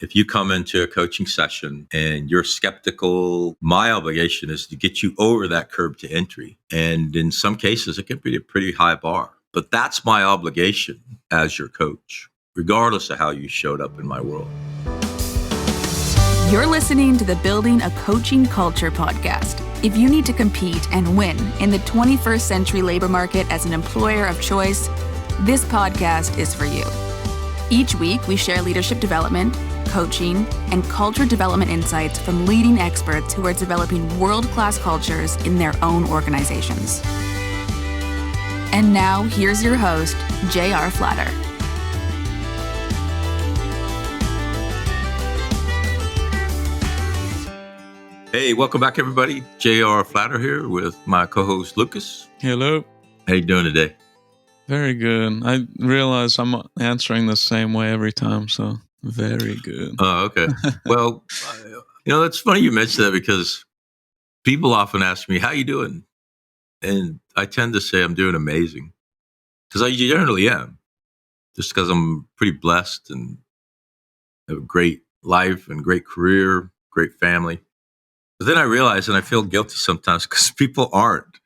If you come into a coaching session and you're skeptical, my obligation is to get you over that curb to entry. And in some cases, it can be a pretty high bar. But that's my obligation as your coach, regardless of how you showed up in my world. You're listening to the Building a Coaching Culture podcast. If you need to compete and win in the 21st century labor market as an employer of choice, this podcast is for you. Each week, we share leadership development, coaching, and culture development insights from leading experts who are developing world-class cultures in their own organizations. And now, here's your host, J.R. Flatter. Hey, welcome back, everybody. J.R. Flatter here with my co-host, Lucas. Hello. How you doing today? Very good. I realize I'm answering the same way every time, so very good. Oh, okay. Well, it's funny you mentioned that because people often ask me, how you doing? And I tend to say I'm doing amazing because I generally am, just because I'm pretty blessed and have a great life and great career, great family. But then I realize, and I feel guilty sometimes because people aren't.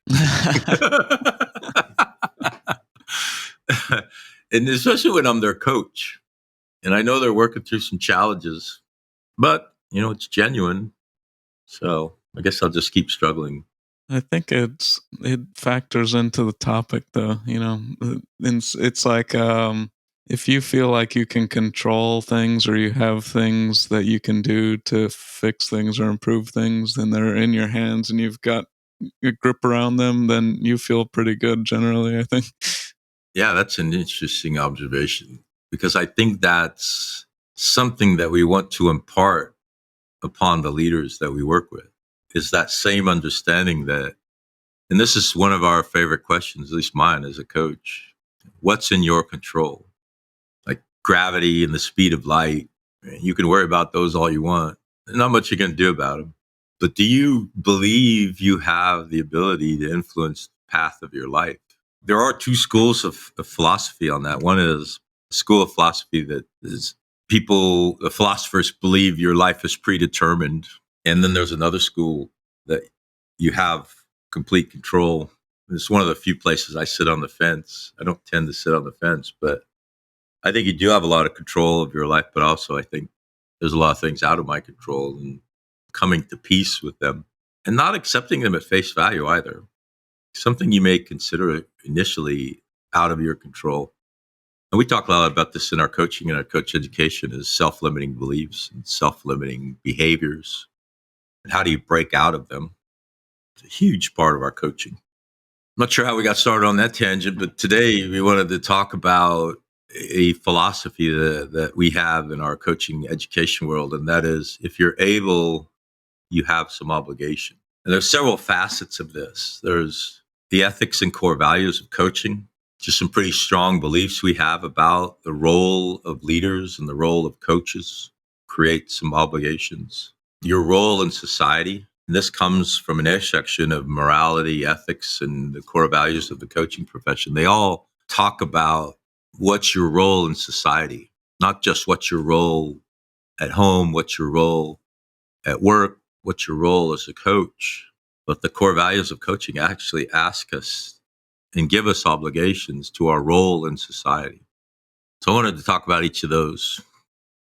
And especially when I'm their coach. And I know they're working through some challenges, but, it's genuine. So I guess I'll just keep struggling. I think it factors into the topic, though. It's like if you feel like you can control things or you have things that you can do to fix things or improve things, and they're in your hands and you've got a grip around them, then you feel pretty good generally, I think. Yeah, that's an interesting observation because I think that's something that we want to impart upon the leaders that we work with, is that same understanding that, and this is one of our favorite questions, at least mine as a coach, what's in your control? Like gravity and the speed of light, you can worry about those all you want. There's not much you can do about them. But do you believe you have the ability to influence the path of your life? There are two schools of philosophy on that. One is a school of philosophy that is the philosophers believe your life is predetermined. And then there's another school that you have complete control. It's one of the few places I sit on the fence. I don't tend to sit on the fence, but I think you do have a lot of control of your life, but also I think there's a lot of things out of my control, and coming to peace with them and not accepting them at face value either. Something you may consider initially out of your control. And we talk a lot about this in our coaching and our coach education, is self-limiting beliefs and self-limiting behaviors. And how do you break out of them? It's a huge part of our coaching. I'm not sure how we got started on that tangent, but today we wanted to talk about a philosophy that we have in our coaching education world. And that is, if you're able, you have some obligation. And there's several facets of this. There's the ethics and core values of coaching, just some pretty strong beliefs we have about the role of leaders and the role of coaches, create some obligations. Your role in society, and this comes from an intersection of morality, ethics, and the core values of the coaching profession. They all talk about what's your role in society, not just what's your role at home, what's your role at work, what's your role as a coach. But the core values of coaching actually ask us and give us obligations to our role in society. So I wanted to talk about each of those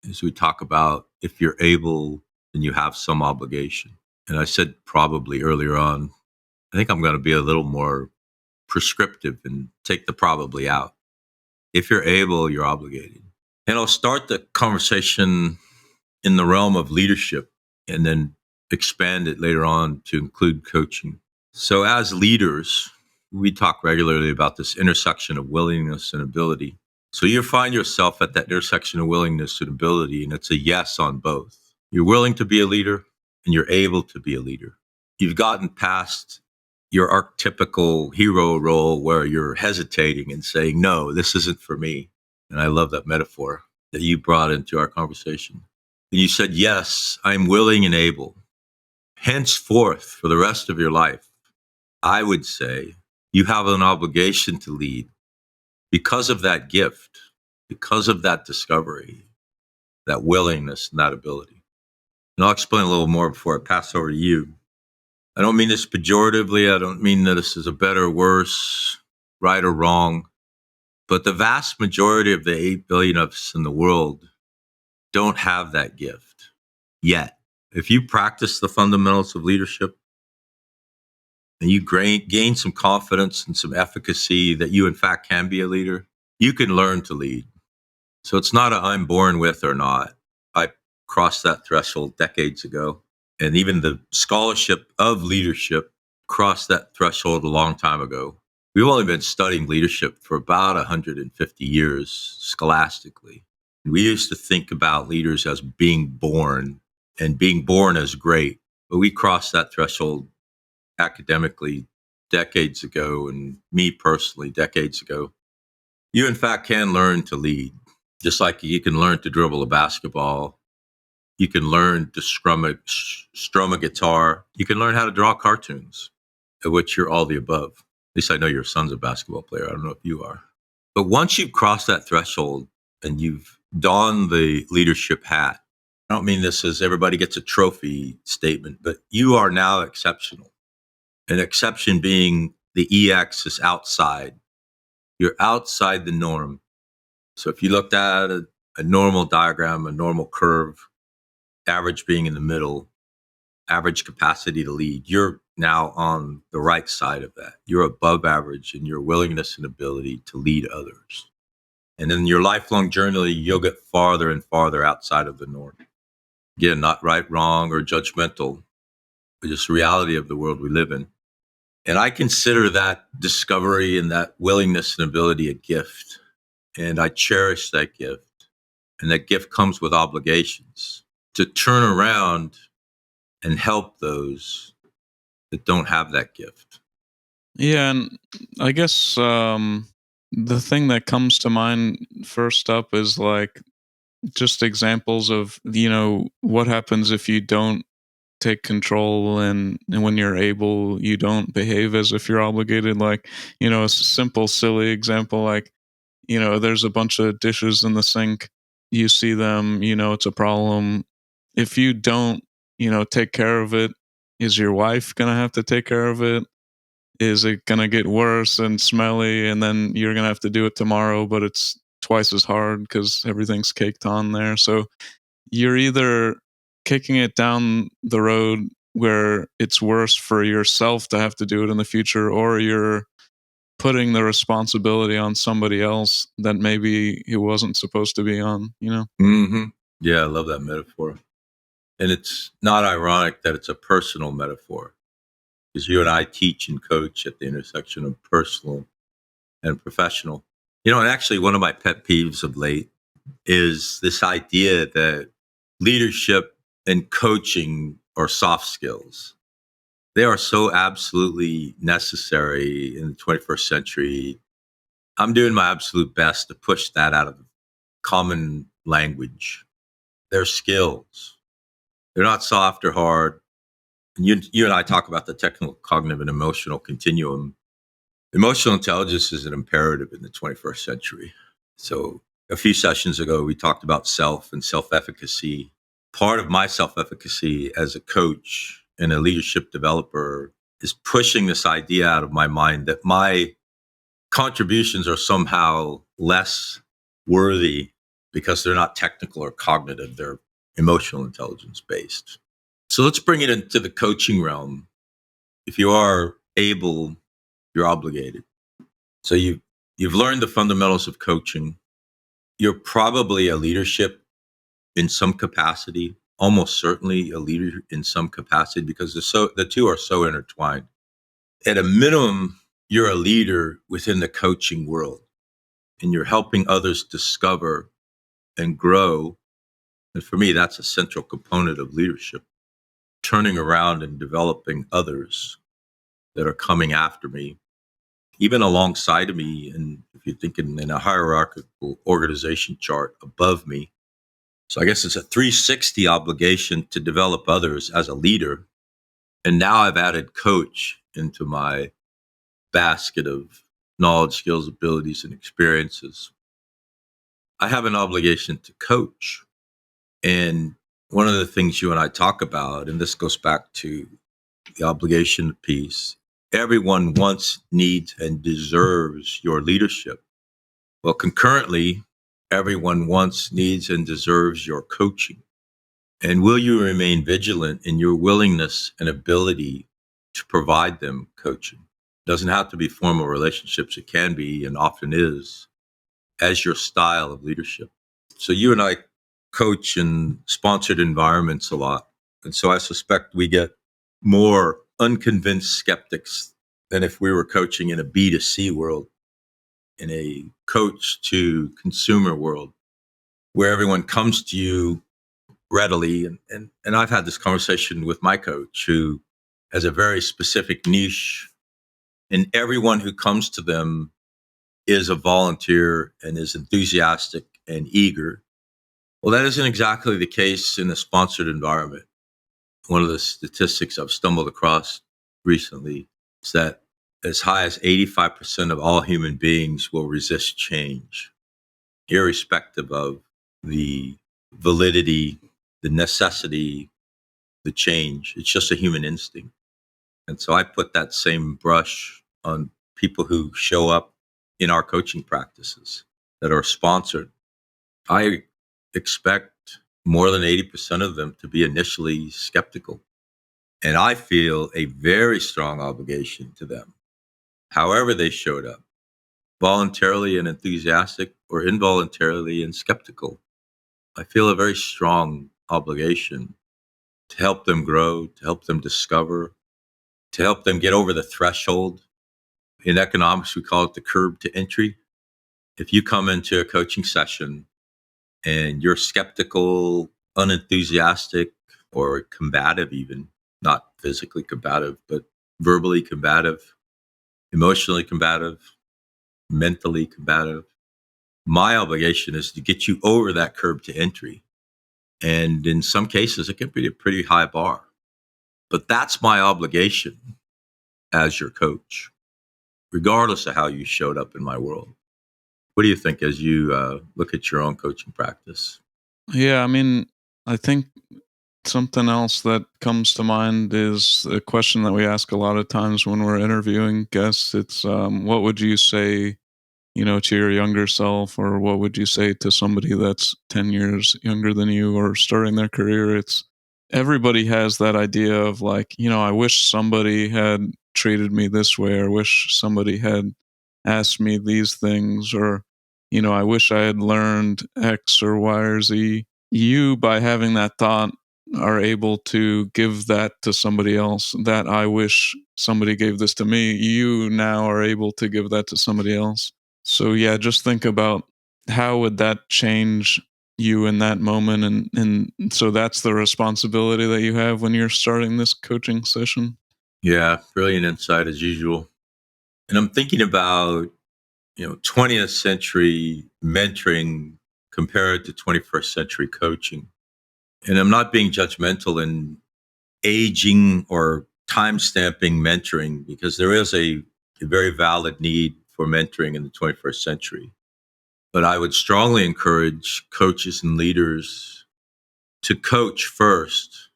as we talk about, if you're able, then you have some obligation. And I said probably earlier on, I think I'm going to be a little more prescriptive and take the probably out. If you're able, you're obligated. And I'll start the conversation in the realm of leadership and then expand it later on to include coaching. So as leaders, we talk regularly about this intersection of willingness and ability. So you find yourself at that intersection of willingness and ability, and it's a yes on both. You're willing to be a leader and you're able to be a leader. You've gotten past your archetypical hero role where you're hesitating and saying, no, this isn't for me. And I love that metaphor that you brought into our conversation. And you said, yes, I'm willing and able. Henceforth, for the rest of your life, I would say you have an obligation to lead because of that gift, because of that discovery, that willingness and that ability. And I'll explain a little more before I pass over to you. I don't mean this pejoratively. I don't mean that this is a better or worse, right or wrong. But the vast majority of the 8 billion of us in the world don't have that gift yet. If you practice the fundamentals of leadership and you gain some confidence and some efficacy that you, in fact, can be a leader, you can learn to lead. So it's not a I'm born with or not. I crossed that threshold decades ago. And even the scholarship of leadership crossed that threshold a long time ago. We've only been studying leadership for about 150 years scholastically. We used to think about leaders as being born and being born as great, but we crossed that threshold academically decades ago, and me personally decades ago. You, in fact, can learn to lead, just like you can learn to dribble a basketball. You can learn to strum a guitar. You can learn how to draw cartoons, of which you're all the above. At least I know your son's a basketball player. I don't know if you are. But once you've crossed that threshold and you've donned the leadership hat, I don't mean this as everybody gets a trophy statement, but you are now exceptional. An exception being the EX is outside. You're outside the norm. So if you looked at a normal diagram, a normal curve, average being in the middle, average capacity to lead, you're now on the right side of that. You're above average in your willingness and ability to lead others. And in your lifelong journey, you'll get farther and farther outside of the norm. Again, not right, wrong, or judgmental, but just the reality of the world we live in. And I consider that discovery and that willingness and ability a gift. And I cherish that gift. And that gift comes with obligations to turn around and help those that don't have that gift. Yeah, and I guess the thing that comes to mind first up is like just examples of, what happens if you don't take control, and when you're able, you don't behave as if you're obligated. Like, a simple, silly example, like, there's a bunch of dishes in the sink. You see them, it's a problem. If you don't, take care of it, is your wife going to have to take care of it? Is it going to get worse and smelly, and then you're going to have to do it tomorrow, but it's twice as hard because everything's caked on there? So you're either kicking it down the road where it's worse for yourself to have to do it in the future, or you're putting the responsibility on somebody else that maybe it wasn't supposed to be on, Mm-hmm. Yeah, I love that metaphor. And it's not ironic that it's a personal metaphor, because you and I teach and coach at the intersection of personal and professional. And actually one of my pet peeves of late is this idea that leadership and coaching are soft skills. They are so absolutely necessary in the 21st century. I'm doing my absolute best to push that out of common language. They're skills. They're not soft or hard. And you and I talk about the technical, cognitive, and emotional continuum. Emotional intelligence is an imperative in the 21st century. So a few sessions ago, we talked about self and self-efficacy. Part of my self-efficacy as a coach and a leadership developer is pushing this idea out of my mind that my contributions are somehow less worthy because they're not technical or cognitive. They're emotional intelligence based. So let's bring it into the coaching realm. If you are able, you're obligated. So you've learned the fundamentals of coaching. You're probably a leadership in some capacity, almost certainly a leader in some capacity, because the two are so intertwined. At a minimum, you're a leader within the coaching world, and you're helping others discover and grow. And for me, that's a central component of leadership, turning around and developing others that are coming after me, even alongside of me. And if you're thinking in a hierarchical organization chart above me, so I guess it's a 360 obligation to develop others as a leader. And now I've added coach into my basket of knowledge, skills, abilities, and experiences. I have an obligation to coach. And one of the things you and I talk about, and this goes back to the obligation piece, everyone wants, needs, and deserves your leadership. Well, concurrently, everyone wants, needs, and deserves your coaching. And will you remain vigilant in your willingness and ability to provide them coaching? It doesn't have to be formal relationships. It can be, and often is, as your style of leadership. So you and I coach in sponsored environments a lot. And so I suspect we get more unconvinced skeptics than if we were coaching in a B2C world, in a coach to consumer world, where everyone comes to you readily. And I've had this conversation with my coach who has a very specific niche, and everyone who comes to them is a volunteer and is enthusiastic and eager. Well, that isn't exactly the case in a sponsored environment. One of the statistics I've stumbled across recently is that as high as 85% of all human beings will resist change, irrespective of the validity, the necessity, the change. It's just a human instinct. And so I put that same brush on people who show up in our coaching practices that are sponsored. I expect more than 80% of them to be initially skeptical. And I feel a very strong obligation to them, however they showed up, voluntarily and enthusiastic or involuntarily and skeptical. I feel a very strong obligation to help them grow, to help them discover, to help them get over the threshold. In economics, we call it the curb to entry. If you come into a coaching session and you're skeptical, unenthusiastic, or combative, even not physically combative, but verbally combative, emotionally combative, mentally combative, my obligation is to get you over that curb to entry. And in some cases, it can be a pretty high bar. But that's my obligation as your coach, regardless of how you showed up in my world. What do you think as you look at your own coaching practice? Yeah, I mean, I think something else that comes to mind is a question that we ask a lot of times when we're interviewing guests. It's what would you say, to your younger self, or what would you say to somebody that's 10 years younger than you or starting their career? It's everybody has that idea of like, I wish somebody had treated me this way, or wish somebody had asked me these things, or, I wish I had learned X or Y or Z. You, by having that thought, are able to give that to somebody else. That I wish somebody gave this to me. You now are able to give that to somebody else. So yeah, just think about how would that change you in that moment, and so that's the responsibility that you have when you're starting this coaching session. Yeah, brilliant insight as usual. And I'm thinking about, 20th century mentoring compared to 21st century coaching. And I'm not being judgmental in aging or time stamping mentoring, because there is a very valid need for mentoring in the 21st century. But I would strongly encourage coaches and leaders to coach first,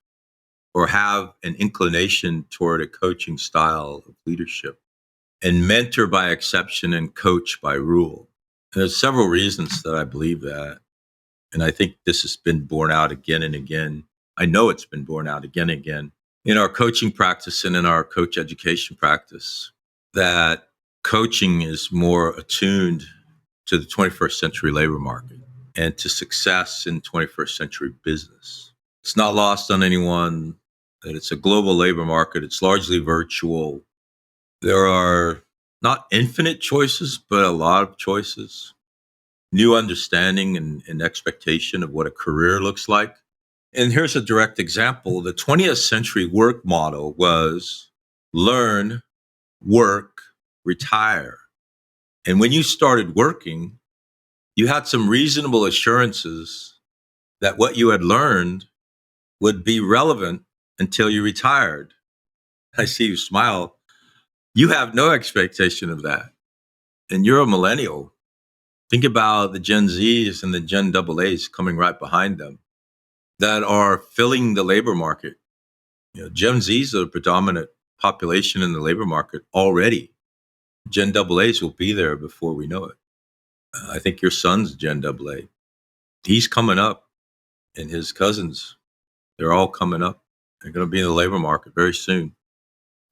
or have an inclination toward a coaching style of leadership, and mentor by exception and coach by rule. And there's several reasons that I believe that. And I think this has been borne out again and again. I know it's been borne out again and again in our coaching practice and in our coach education practice, that coaching is more attuned to the 21st century labor market and to success in 21st century business. It's not lost on anyone that it's a global labor market. It's largely virtual. There are not infinite choices, but a lot of choices. New understanding and expectation of what a career looks like. And here's a direct example. The 20th century work model was learn, work, retire. And when you started working, you had some reasonable assurances that what you had learned would be relevant until you retired. I see you smile. You have no expectation of that. And you're a millennial. Think about the Gen Zs and the Gen AA's coming right behind them. that are filling the labor market. Gen Zs are the predominant population in the labor market already. Gen AA's will be there before we know it. I think your son's Gen AA. He's coming up, and his cousins, they're all coming up. They're going to be in the labor market very soon.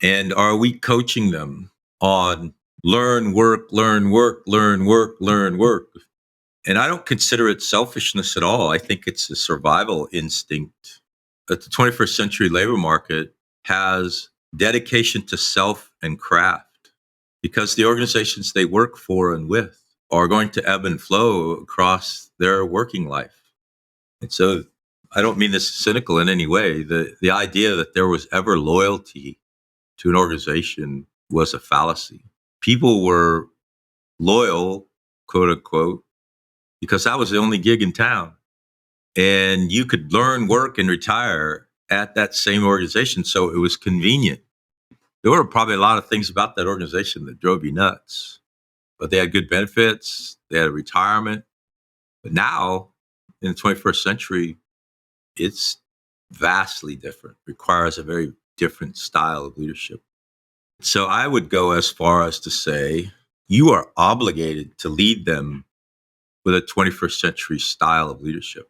And are we coaching them on learn, work, learn, work, learn, work, learn, work? And I don't consider it selfishness at all. I think it's a survival instinct. That the 21st century labor market has dedication to self and craft, because the organizations they work for and with are going to ebb and flow across their working life. And so I don't mean this cynical in any way. The idea that there was ever loyalty to an organization was a fallacy. People were loyal, quote unquote, because that was the only gig in town. And you could learn, work, and retire at that same organization. So it was convenient. There were probably a lot of things about that organization that drove you nuts, but they had good benefits. They had a retirement. But now in the 21st century, it's vastly different, requires a very different style of leadership. So I would go as far as to say, you are obligated to lead them with a 21st century style of leadership,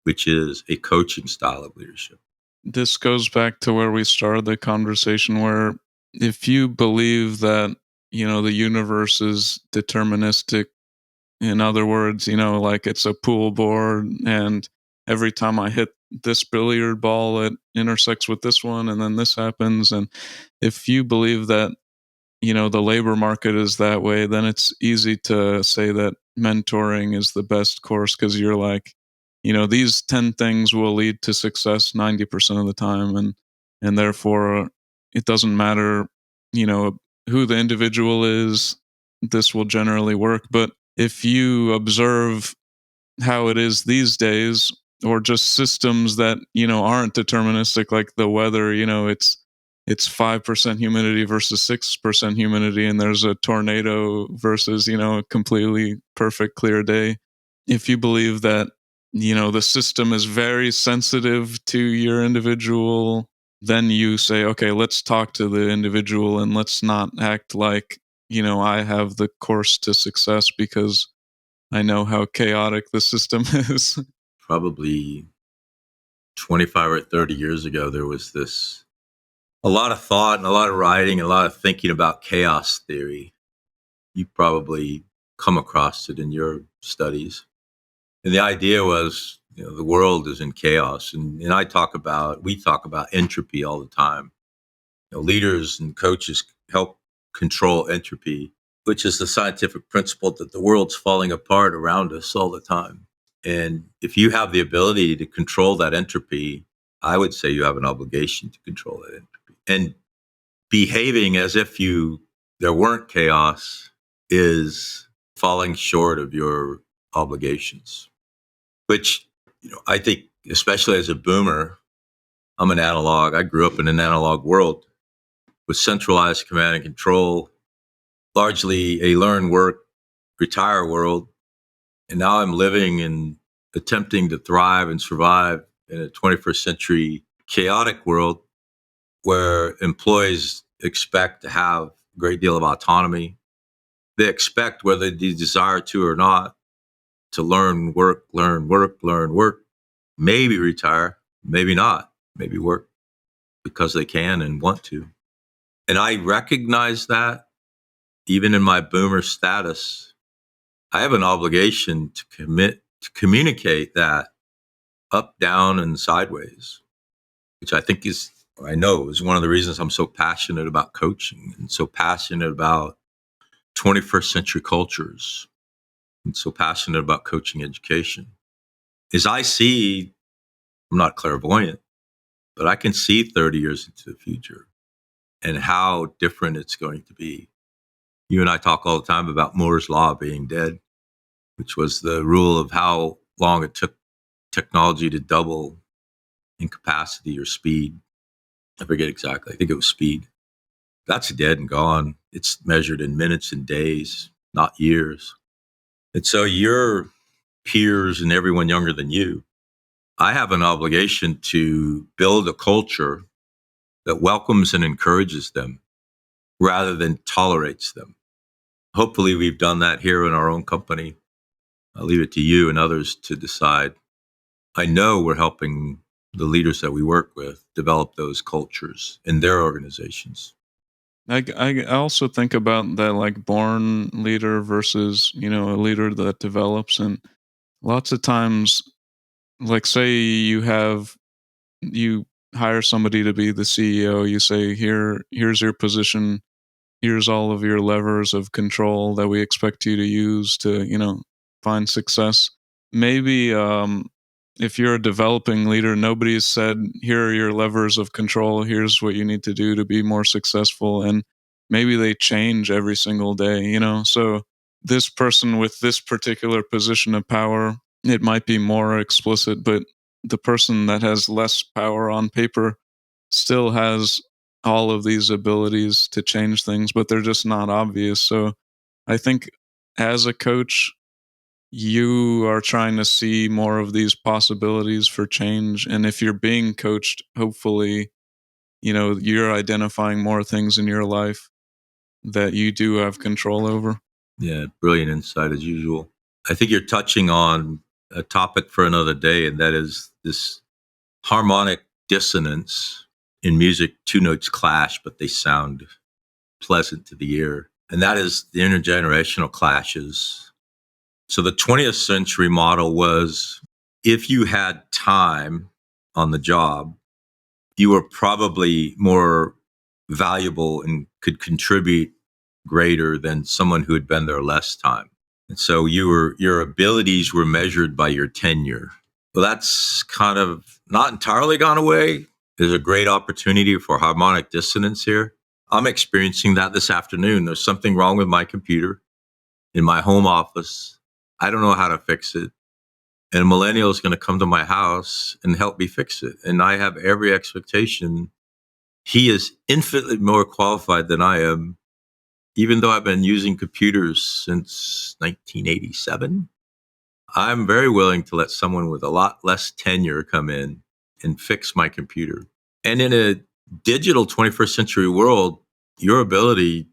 which is a coaching style of leadership. This goes back to where we started the conversation, where if you believe that, the universe is deterministic, in other words, like it's a pool board, and every time I hit this billiard ball, it intersects with this one, and then this happens. And if you believe that, the labor market is that way, then it's easy to say that mentoring is the best course, because you're like, these 10 things will lead to success 90% of the time. And therefore, it doesn't matter, who the individual is, this will generally work. But if you observe how it is these days, or just systems that, aren't deterministic, like the weather, it's 5% humidity versus 6% humidity, and there's a tornado versus, a completely perfect clear day. If you believe that, the system is very sensitive to your individual, then you say, okay, let's talk to the individual and let's not act like, I have the course to success because I know how chaotic the system is. Probably 25 or 30 years ago, there was a lot of thought and a lot of writing, and a lot of thinking about chaos theory. You probably come across it in your studies. And the idea was, the world is in chaos. And we talk about entropy all the time. Leaders and coaches help control entropy, which is the scientific principle that the world's falling apart around us all the time. And if you have the ability to control that entropy, I would say you have an obligation to control that entropy. And behaving as if there weren't chaos is falling short of your obligations, which, I think, especially as a boomer, I'm an analog. I grew up in an analog world with centralized command and control, largely a learn, work, retire world. And now I'm living and attempting to thrive and survive in a 21st century chaotic world where employees expect to have a great deal of autonomy. They expect, whether they desire to or not, to learn, work, learn, work, learn, work, maybe retire, maybe not, maybe work because they can and want to. And I recognize that even in my boomer status, I have an obligation to communicate that up, down, and sideways, which I know is one of the reasons I'm so passionate about coaching and so passionate about 21st century cultures and so passionate about coaching education. Is I'm not clairvoyant, but I can see 30 years into the future and how different it's going to be. You and I talk all the time about Moore's Law being dead, which was the rule of how long it took technology to double in capacity or speed. I forget exactly. I think it was speed. That's dead and gone. It's measured in minutes and days, not years. And so your peers and everyone younger than you, I have an obligation to build a culture that welcomes and encourages them rather than tolerates them. Hopefully, we've done that here in our own company. I'll leave it to you and others to decide. I know we're helping the leaders that we work with develop those cultures in their organizations. I also think about that, like, born leader versus, a leader that develops. And lots of times, like, say you hire somebody to be the CEO, you say, here's your position, here's all of your levers of control that we expect you to use to, find success. Maybe if you're a developing leader, nobody's said, here are your levers of control, here's what you need to do to be more successful. And maybe they change every single day, So this person with this particular position of power, it might be more explicit, but the person that has less power on paper still has all of these abilities to change things, but they're just not obvious. So I think as a coach, you are trying to see more of these possibilities for change. And if you're being coached, hopefully, you're identifying more things in your life that you do have control over. Yeah, brilliant insight as usual. I think you're touching on a topic for another day, and that is this harmonic dissonance. In music, two notes clash, but they sound pleasant to the ear. And that is the intergenerational clashes. So the 20th century model was, if you had time on the job, you were probably more valuable and could contribute greater than someone who had been there less time. And so your abilities were measured by your tenure. Well, that's kind of not entirely gone away. There's a great opportunity for harmonic dissonance here. I'm experiencing that this afternoon. There's something wrong with my computer in my home office. I don't know how to fix it. And a millennial is going to come to my house and help me fix it. And I have every expectation. He is infinitely more qualified than I am, even though I've been using computers since 1987. I'm very willing to let someone with a lot less tenure come in and fix my computer. And in a digital 21st century world, your ability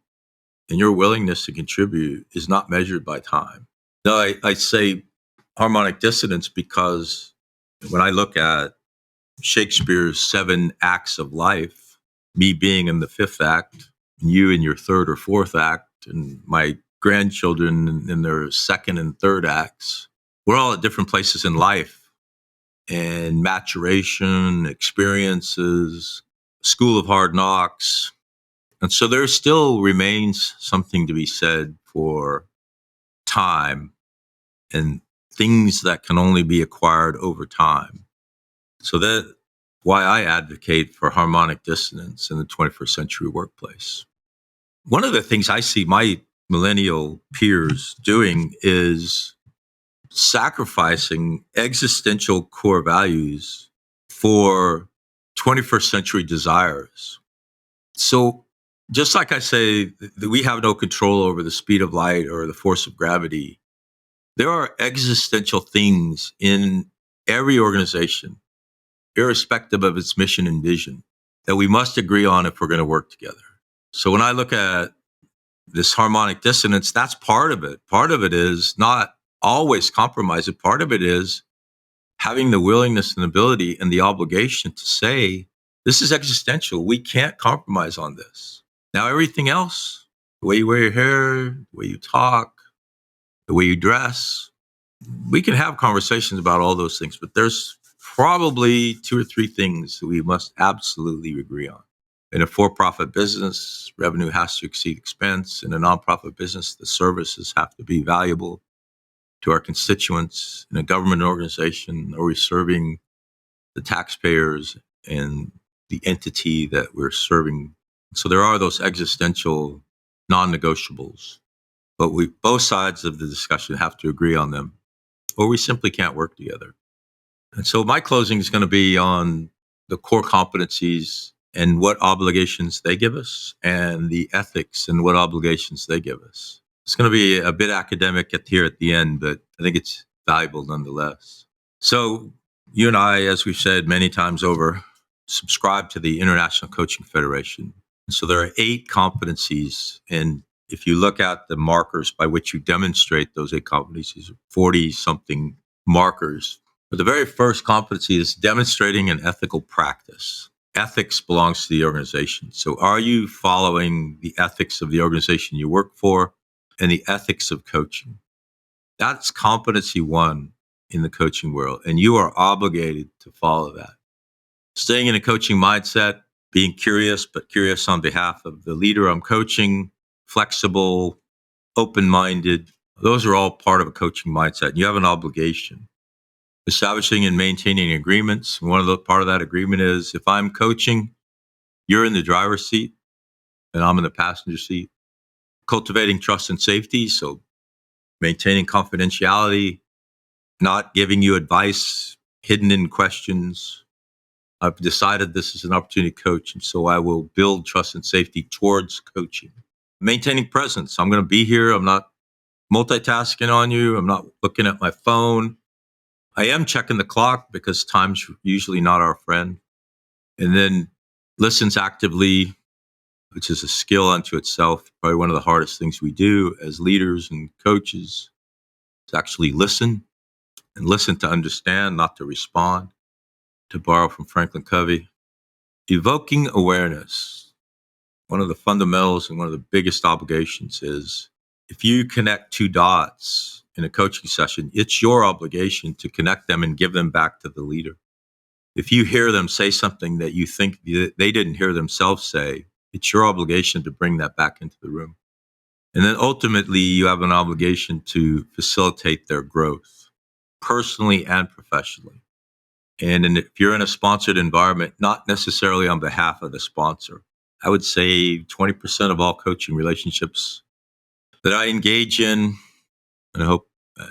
and your willingness to contribute is not measured by time. Now, I say harmonic dissonance because when I look at Shakespeare's 7 acts of life, me being in the 5th act, and you in your 3rd or 4th act, and my grandchildren in their 2nd and 3rd acts, we're all at different places in life and maturation, experiences, school of hard knocks. And so there still remains something to be said for time and things that can only be acquired over time. So that's why I advocate for harmonic dissonance in the 21st century workplace. One of the things I see my millennial peers doing is sacrificing existential core values for 21st century desires. So just like I say that we have no control over the speed of light or the force of gravity, there are existential things in every organization, irrespective of its mission and vision, that we must agree on if we're going to work together. So when I look at this harmonic dissonance, that's part of it. Part of it is not always compromise. And part of it is having the willingness and ability and the obligation to say, this is existential. We can't compromise on this. Now, everything else, the way you wear your hair, the way you talk, the way you dress, we can have conversations about all those things, but there's probably 2 or 3 things that we must absolutely agree on. In a for-profit business, revenue has to exceed expense. In a nonprofit business, the services have to be valuable to our constituents. In a government organization, are we serving the taxpayers and the entity that we're serving? So there are those existential non-negotiables, but both sides of the discussion have to agree on them, or we simply can't work together. And so my closing is going to be on the core competencies and what obligations they give us, and the ethics and what obligations they give us. It's going to be a bit academic here at the end, but I think it's valuable nonetheless. So You and I, as we've said many times over, subscribe to the International Coaching Federation. And so there are 8 competencies. And if you look at the markers by which you demonstrate those 8 competencies, 40 something markers. But the very first competency is demonstrating an ethical practice. Ethics belongs to the organization. So are you following the ethics of the organization you work for and the ethics of coaching? That's competency 1 in the coaching world, and you are obligated to follow that. Staying in a coaching mindset, being curious, but curious on behalf of the leader I'm coaching, flexible, open-minded. Those are all part of a coaching mindset. You have an obligation. Establishing and maintaining agreements. Part of that agreement is if I'm coaching, you're in the driver's seat and I'm in the passenger seat. Cultivating trust and safety. So maintaining confidentiality, not giving you advice hidden in questions. I've decided this is an opportunity to coach, and so I will build trust and safety towards coaching. Maintaining presence. I'm going to be here. I'm not multitasking on you. I'm not looking at my phone. I am checking the clock because time's usually not our friend. And then listens actively, which is a skill unto itself. Probably one of the hardest things we do as leaders and coaches is actually listen, and listen to understand, not to respond. To borrow from Franklin Covey, evoking awareness. One of the fundamentals and one of the biggest obligations is if you connect 2 dots in a coaching session, it's your obligation to connect them and give them back to the leader. If you hear them say something that you think they didn't hear themselves say, it's your obligation to bring that back into the room. And then ultimately, you have an obligation to facilitate their growth, personally and professionally. And if you're in a sponsored environment, not necessarily on behalf of the sponsor, I would say 20% of all coaching relationships that I engage in, and I hope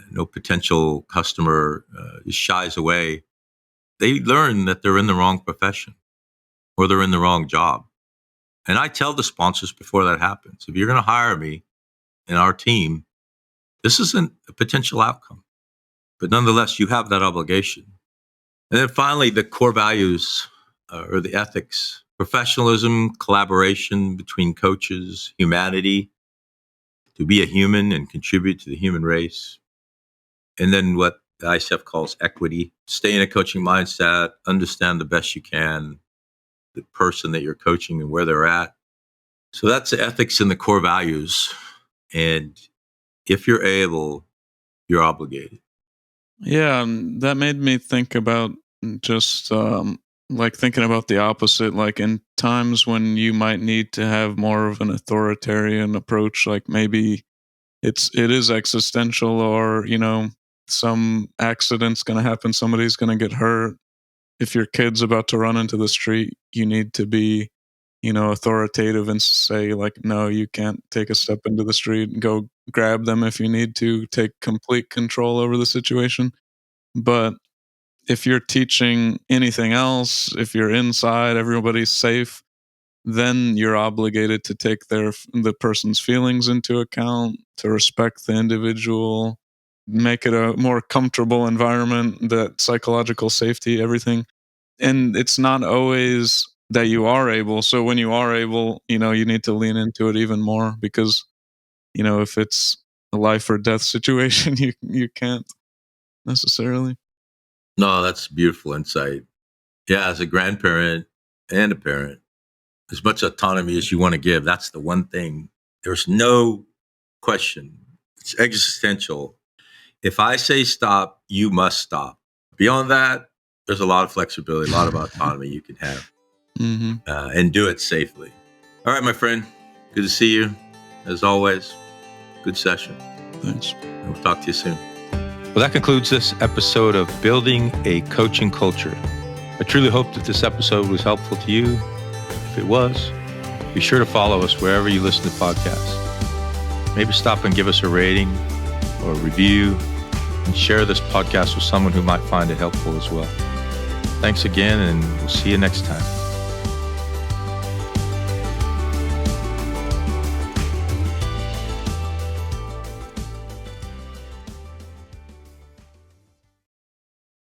no potential customer shies away, they learn that they're in the wrong profession or they're in the wrong job. And I tell the sponsors before that happens, if you're going to hire me and our team, this isn't a potential outcome. But nonetheless, you have that obligation. And then finally, the core values or the ethics, professionalism, collaboration between coaches, humanity, to be a human and contribute to the human race. And then what the ICF calls equity, stay in a coaching mindset, understand the best you can, the person that you're coaching and where they're at. So that's the ethics and the core values. And if you're able, you're obligated. Yeah, that made me think about just like thinking about the opposite, like in times when you might need to have more of an authoritarian approach, like maybe it is existential, or some accident's going to happen, somebody's going to get hurt. If your kid's about to run into the street, you need to be authoritative and say, like, no, you can't take a step into the street, and go grab them if you need to, take complete control over the situation. But if you're teaching anything else, if you're inside, everybody's safe, then you're obligated to take the person's feelings into account, to respect the individual, make it a more comfortable environment, that psychological safety, everything. And it's not always that you are able. So when you are able, you need to lean into it even more, because, if it's a life or death situation, you can't necessarily. No, that's beautiful insight. Yeah, as a grandparent and a parent, as much autonomy as you want to give, that's the one thing. There's no question. It's existential. If I say stop, you must stop. Beyond that, there's a lot of flexibility, a lot of autonomy you can have, and do it safely. All right, my friend. Good to see you. As always, good session. Thanks. And we'll talk to you soon. Well, that concludes this episode of Building a Coaching Culture. I truly hope that this episode was helpful to you. If it was, be sure to follow us wherever you listen to podcasts. Maybe stop and give us a rating or a review, and share this podcast with someone who might find it helpful as well. Thanks again, and we'll see you next time.